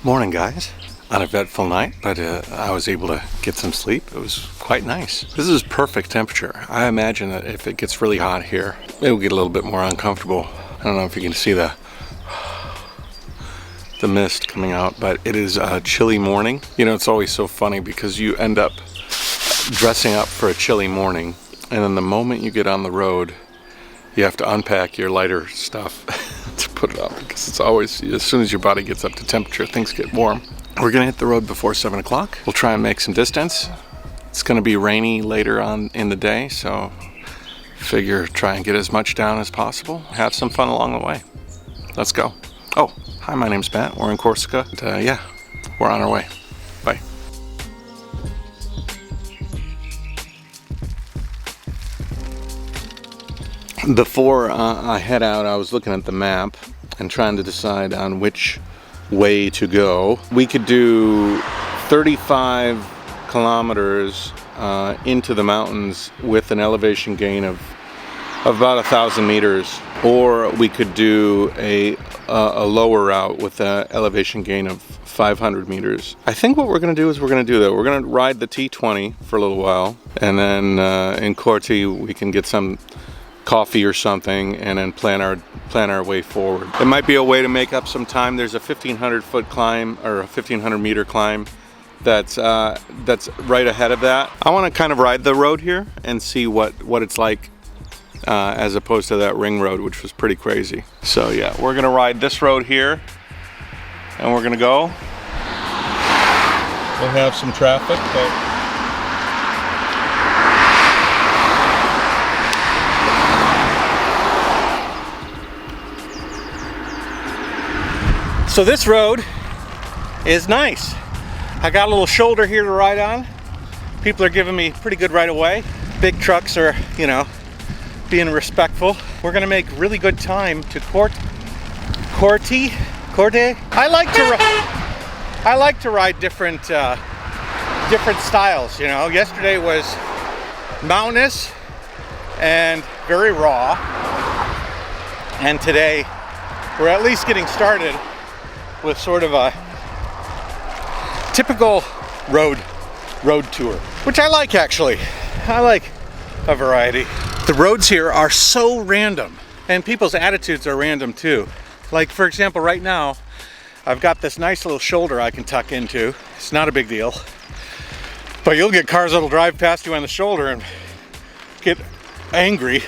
Morning, guys. Uneventful night, but I was able to get some sleep. It was quite nice. This is perfect temperature. I imagine that if it gets really hot here, it will get a little bit more uncomfortable. I don't know if you can see the mist coming out, but it is a chilly morning. You know, it's always so funny because you end up dressing up for a chilly morning, and then the moment you get on the road, you have to unpack your lighter stuff to put it up, because it's always, as soon as your body gets up to temperature, things get warm. We're gonna hit the road before 7 o'clock. We'll try and make some distance. It's gonna be rainy later on in the day, so figure try and get as much down as possible. Have some fun along the way. Let's go. Oh, hi, my name's Matt. We're in Corsica. And, yeah, we're on our way. Bye. Before I head out, I was looking at the map and trying to decide on which way to go. We could do 35 kilometers into the mountains with an elevation gain of about 1,000 meters, or we could do a lower route with an elevation gain of 500 meters. I think what we're going to do is we're going to do that. We're going to ride the T20 for a little while, and then in Corti we can get some coffee or something, and then plan our way forward. It might be a way to make up some time. There's a 1,500 foot climb, or a 1,500 meter climb that's right ahead of that. I want to kind of ride the road here and see what it's like as opposed to that ring road, which was pretty crazy. So yeah, we're gonna ride this road here, and we're gonna go. We'll have some traffic, but so this road is nice. I got a little shoulder here to ride on. People are giving me pretty good right of way. Big trucks are, you know, being respectful. We're gonna make really good time to Corte. I like to ride different styles. You know, yesterday was mountainous and very raw, and today we're at least getting started with sort of a typical road tour, which I like actually. I like a variety. The roads here are so random, and people's attitudes are random too. Like, for example, right now I've got this nice little shoulder I can tuck into. It's not a big deal, but you'll get cars that'll drive past you on the shoulder and get angry.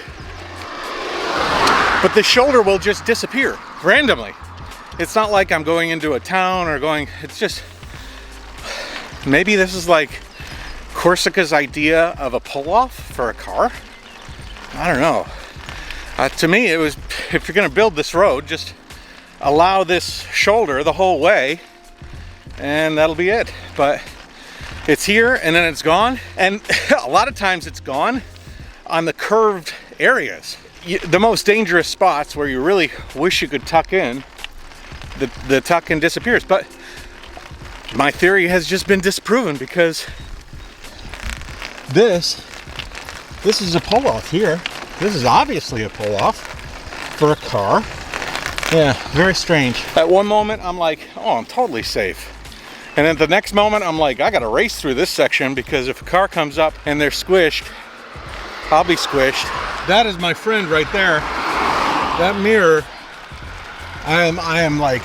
But the shoulder will just disappear randomly. It's not like I'm going into a town or going, it's just, maybe this is like Corsica's idea of a pull-off for a car. I don't know. To me, it was, if you're gonna build this road, just allow this shoulder the whole way, and that'll be it. But it's here and then it's gone. And a lot of times it's gone on the curved areas. The most dangerous spots where you really wish you could tuck in, the tuck-in disappears. But my theory has just been disproven, because this is a pull-off here. This is obviously a pull-off for a car. Yeah, very strange. At one moment I'm like, oh, I'm totally safe. And then the next moment I'm like, I gotta race through this section, because if a car comes up and they're squished, I'll be squished. That is my friend right there. That mirror, I am like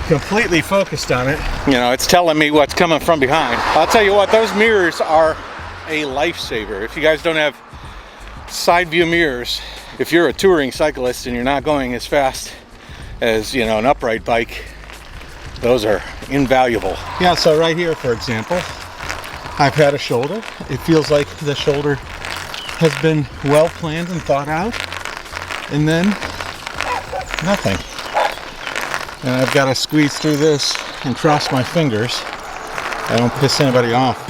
completely focused on it. You know, it's telling me what's coming from behind. I'll tell you what, those mirrors are a lifesaver. If you guys don't have side view mirrors, if you're a touring cyclist and you're not going as fast as, you know, an upright bike, those are invaluable. Yeah, so right here, for example, I've had a shoulder. It feels like the shoulder has been well planned and thought out, and then nothing. And I've got to squeeze through this and cross my fingers. I don't piss anybody off.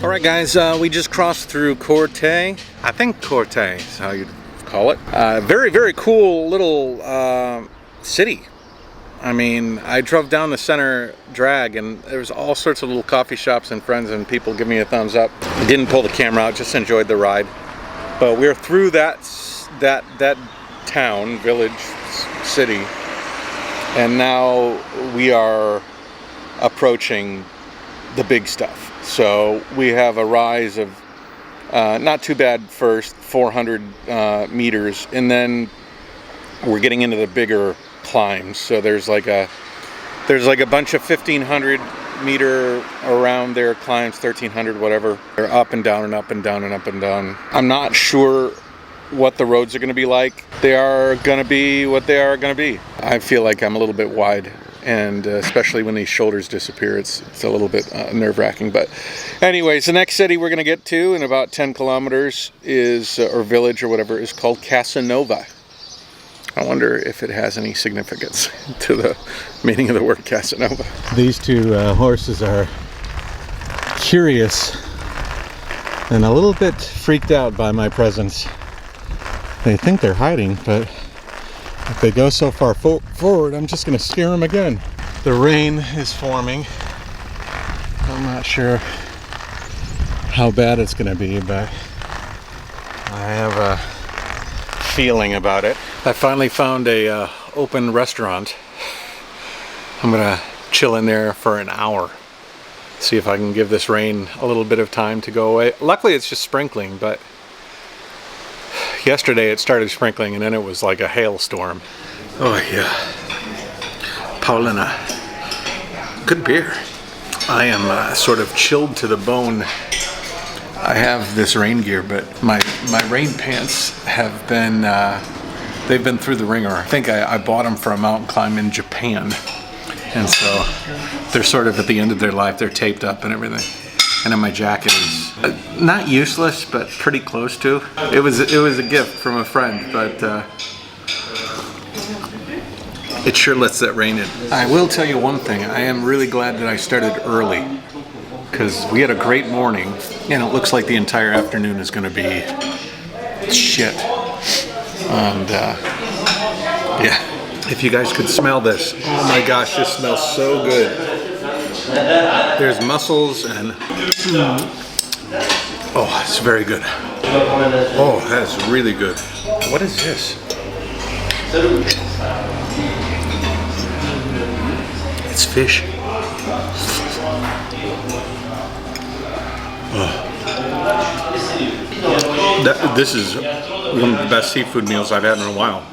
All right, guys, we just crossed through Corte. I think Corte is how you'd call it. Very, very cool little city. I mean, I drove down the center drag and there was all sorts of little coffee shops and friends and people giving me a thumbs up. I didn't pull the camera out, just enjoyed the ride. But we're through that town, village, city, and now we are approaching the big stuff. So we have a rise of not too bad first, 400 meters, and then we're getting into the bigger climbs. So there's like a bunch of 1,500 meter around there climbs, 1,300 whatever. They're up and down and up and down and up and down. I'm not sure what the roads are going to be like. They are going to be what they are going to be. I feel like I'm a little bit wide, and especially when these shoulders disappear, it's a little bit nerve-wracking. But anyways, the next city we're going to get to in about 10 kilometers is, or village or whatever, is called Casanova. I wonder if it has any significance to the meaning of the word Casanova. These two horses are curious and a little bit freaked out by my presence. They think they're hiding, but if they go so far forward, I'm just going to scare them again. The rain is forming. I'm not sure how bad it's going to be, but I have a feeling about it. I finally found a open restaurant. I'm going to chill in there for an hour. See if I can give this rain a little bit of time to go away. Luckily, it's just sprinkling, but yesterday it started sprinkling and then it was like a hailstorm. Oh yeah. Paulina. Good beer. I am sort of chilled to the bone. I have this rain gear, but my rain pants have been, they've been through the ringer. I think I bought them for a mountain climb in Japan. And so they're sort of at the end of their life. They're taped up and everything. And then my jacket is not useless, but pretty close to. It was a gift from a friend, but it sure lets that rain in. I will tell you one thing. I am really glad that I started early, because we had a great morning, and it looks like the entire afternoon is going to be shit. And yeah, if you guys could smell this, oh my gosh, this smells so good. There's mussels and oh, it's very good. Oh, that's really good. What is this? It's fish. Oh. This is one of the best seafood meals I've had in a while.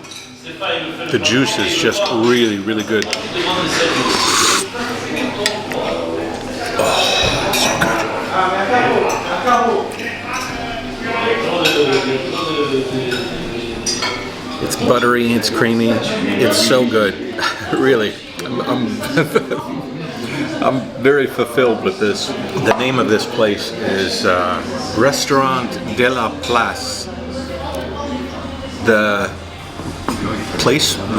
The juice is just really, really good. It's buttery, it's creamy, it's so good. Really, I'm very fulfilled with this. The name of this place is Restaurant de la Place. The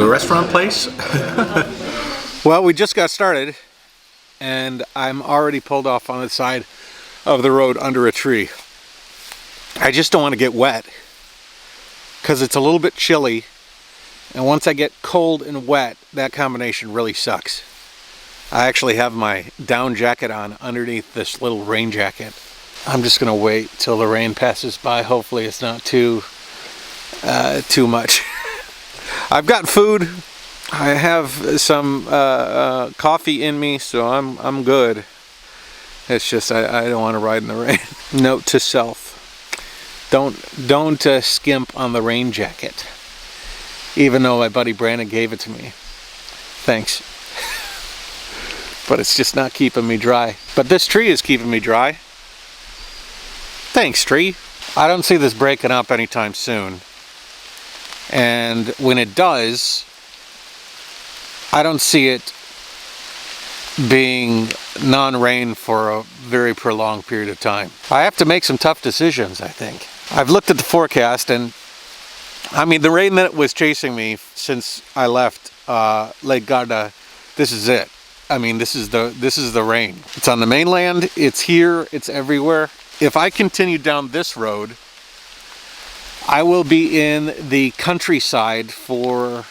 restaurant place? Well, we just got started and I'm already pulled off on the side of the road under a tree. I just don't want to get wet because it's a little bit chilly, and once I get cold and wet, that combination really sucks. I actually have my down jacket on underneath this little rain jacket. I'm just gonna wait till the rain passes by. Hopefully it's not too much. I've got food. I have some coffee in me, so I'm good. It's just I don't want to ride in the rain. Note to self: don't skimp on the rain jacket. Even though my buddy Brandon gave it to me, thanks. But it's just not keeping me dry. But this tree is keeping me dry. Thanks, tree. I don't see this breaking up anytime soon. And when it does, I don't see it being non-rain for a very prolonged period of time. I have to make some tough decisions, I think. I've looked at the forecast, and I mean, the rain that was chasing me since I left Lake Garda, this is it. I mean, this is the rain. It's on the mainland, it's here, it's everywhere. If I continue down this road, I will be in the countryside for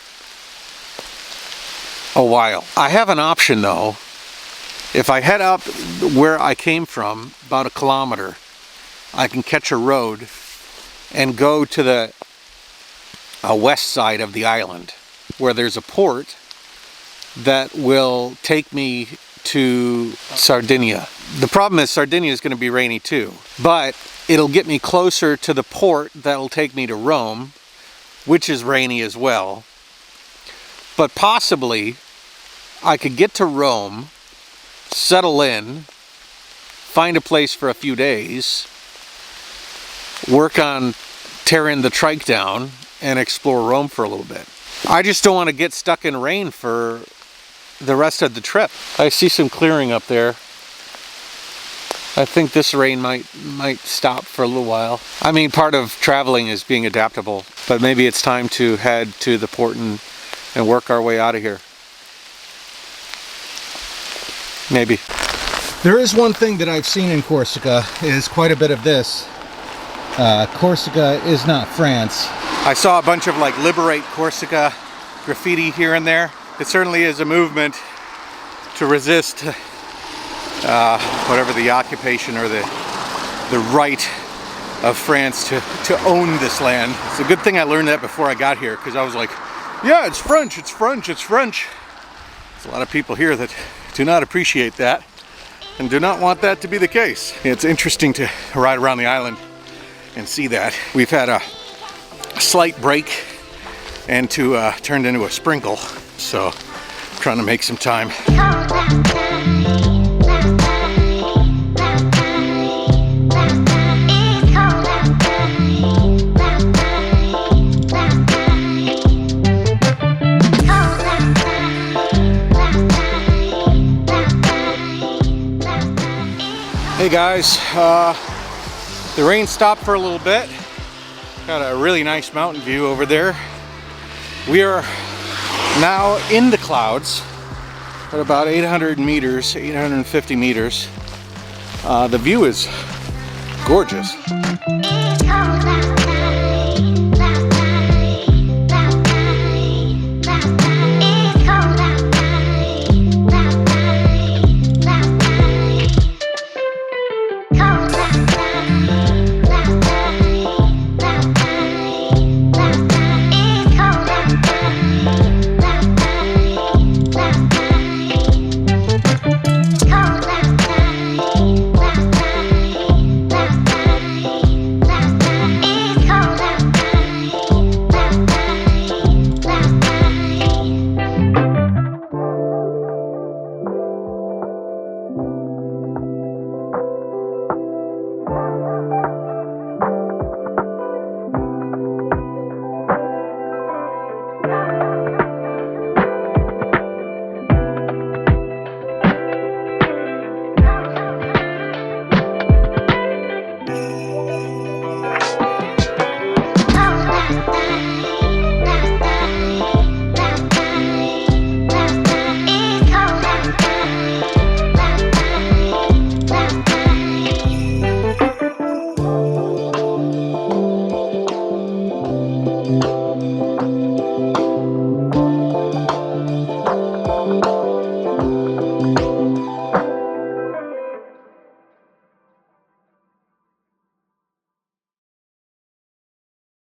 a while. I have an option though. If I head up where I came from, about a kilometer, I can catch a road and go to the west side of the island, where there's a port that will take me to Sardinia. The problem is Sardinia is going to be rainy too, but it'll get me closer to the port that'll take me to Rome, which is rainy as well. But possibly I could get to Rome, settle in, find a place for a few days, work on tearing the trike down, and explore Rome for a little bit. I just don't want to get stuck in rain for the rest of the trip. I see some clearing up there. I think this rain might stop for a little while. I mean, part of traveling is being adaptable, but maybe it's time to head to the port and work our way out of here. Maybe. There is one thing that I've seen in Corsica, is quite a bit of this. Corsica is not France. I saw a bunch of like Liberate Corsica graffiti here and there. It certainly is a movement to resist whatever the occupation or the right of France to own this land. It's a good thing I learned that before I got here, because I was like, yeah, it's French, it's French, it's French. There's a lot of people here that do not appreciate that and do not want that to be the case. It's interesting to ride around the island and see that. We've had a slight break and turned into a sprinkle, so I'm trying to make some time. Hey guys, the rain stopped for a little bit. Got a really nice mountain view over there. We are now in the clouds at about 800 meters, 850 meters. The view is gorgeous.